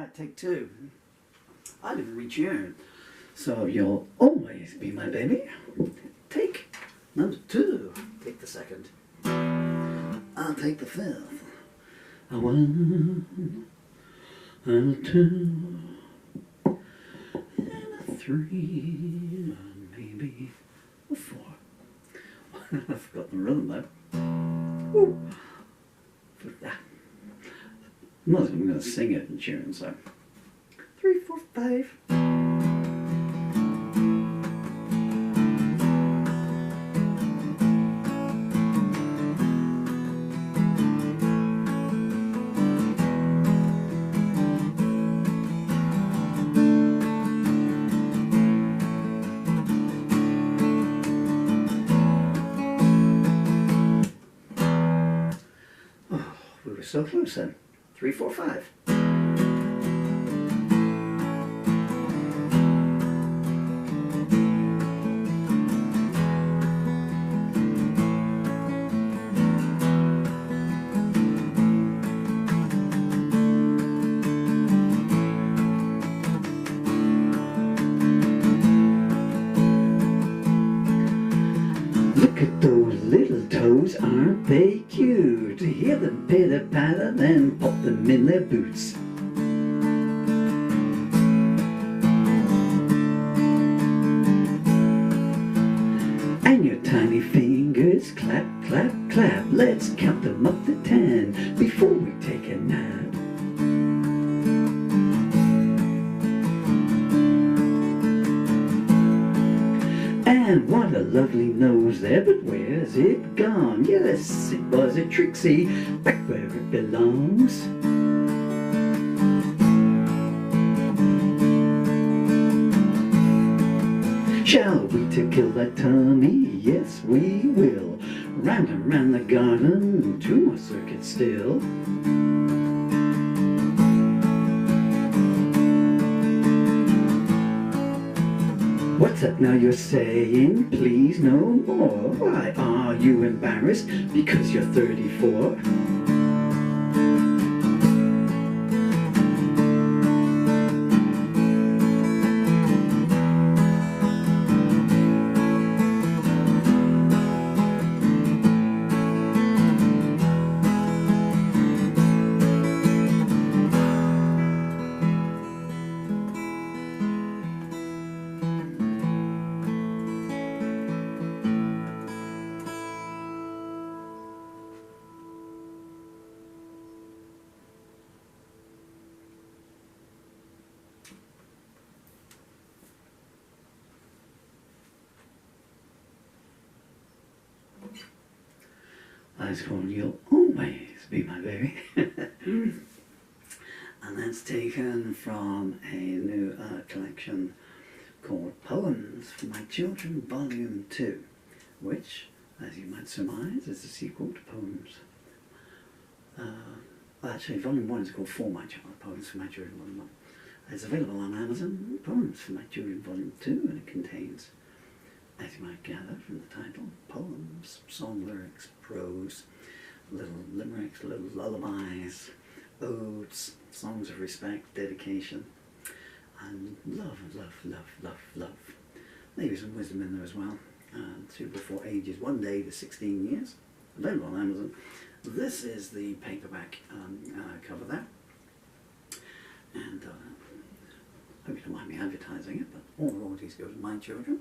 Alright, take two. I didn't retune. So you'll always be my baby. Take number two. Take the second. I'll take the fifth. A one, and a two, and a three, and maybe a four. I've forgotten the rhythm though. Woo. I'm not even going to sing it in tune, so 3, 4, 5. Oh, we were so close then. 3, 4, 5. Look at those little toes, aren't they cute? Hear them pitter-patter, then pop them in their boots. And your tiny fingers clap, clap, clap. Let's count them up to 10 before we take a nap. And what a lovely nose there, but where's it gone? Yes, it was a Trixie, back where it belongs. Shall we tickle that tummy? Yes, we will. Round and round the garden, 2 more circuits still. What's up now you're saying? Please no more. Why are you embarrassed? Because you're 34? That's called You'll Always Be My Baby. And that's taken from a new collection called Poems for My Children Volume 2, which, as you might surmise, is a sequel to Poems. Actually, Volume 1 is called For My Child, Poems for My Children Volume 1. It's available on Amazon, Poems for My Children Volume 2, and it contains, as you might gather from the title, poems, song lyrics, prose, little limericks, little lullabies, odes, songs of respect, dedication, and love, love, love, love, love. Maybe some wisdom in there as well. Suitable for ages 1 day to 16 years. Available on Amazon. This is the paperback cover there. And I hope you don't mind me advertising it, but all royalties go to my children,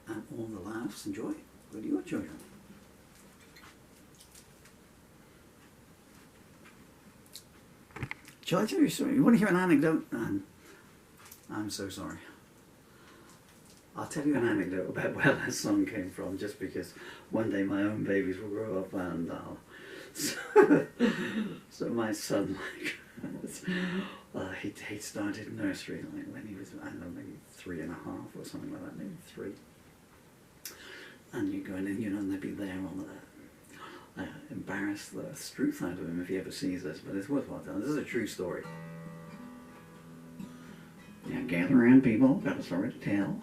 and all the laughs and joy go to your children. Shall I tell you a story? You want to hear an anecdote? I'm so sorry. I'll tell you an anecdote about where that song came from, just because one day my own babies will grow up and I'll... So my son, he started nursery like when he was, I don't know, maybe 3.5 or something like that, maybe 3. And you go in and, you know, and they'd be there on the, embarrass the truth out of him if he ever sees this, but it's worthwhile telling. This is a true story. Yeah, gather around people, got a story to tell.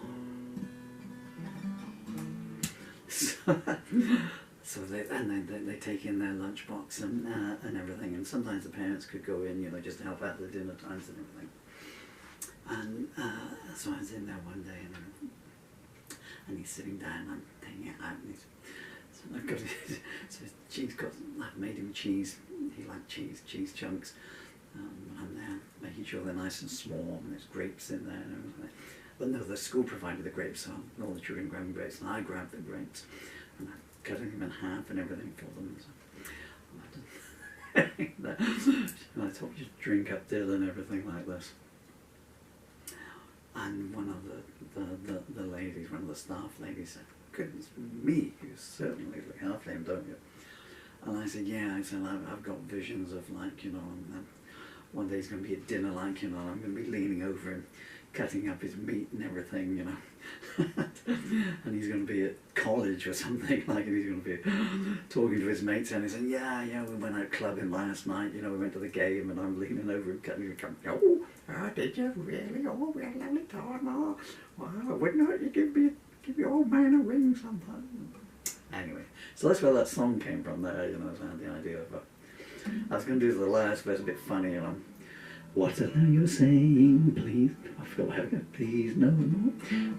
So, So they take in their lunchbox and everything, and sometimes the parents could go in, you know, just to help out the dinner times and everything. And so I was in there one day, and he's sitting down, and I'm taking it out, and he's, so I've got so I've made him cheese. He liked cheese chunks. I'm there making sure they're nice and small, and there's grapes in there and everything. But no, the school provided the grapes, so all the children grabbed grapes, and I grabbed the grapes, and I cutting them in half and everything for them. So and I thought, just drink up Dill and everything like this. And one of the ladies, one of the staff ladies said, "Goodness me, you certainly look half-named, don't you?" And I said, "Yeah." I said, I've got visions of, like, you know, one day it's going to be at dinner, like, you know, I'm going to be leaning over him, cutting up his meat and everything, you know. And he's going to be at college or something, like, and he's going to be talking to his mates, and he said, yeah, we went out clubbing last night, you know, we went to the game, and I'm leaning over him, cutting him, oh, did you really? Oh, we had a lovely time, oh, wow, wouldn't hurt you give your old man a ring sometime. Anyway, so that's where that song came from there, you know, so I had the idea of it. I was going to do the last bit a bit funny, you know. What are you saying, please? I forgot how to go. Please, no.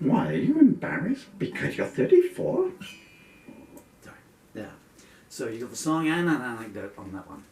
Why are you embarrassed? Because you're 34? Sorry. Yeah. So you got the song and an anecdote on that one.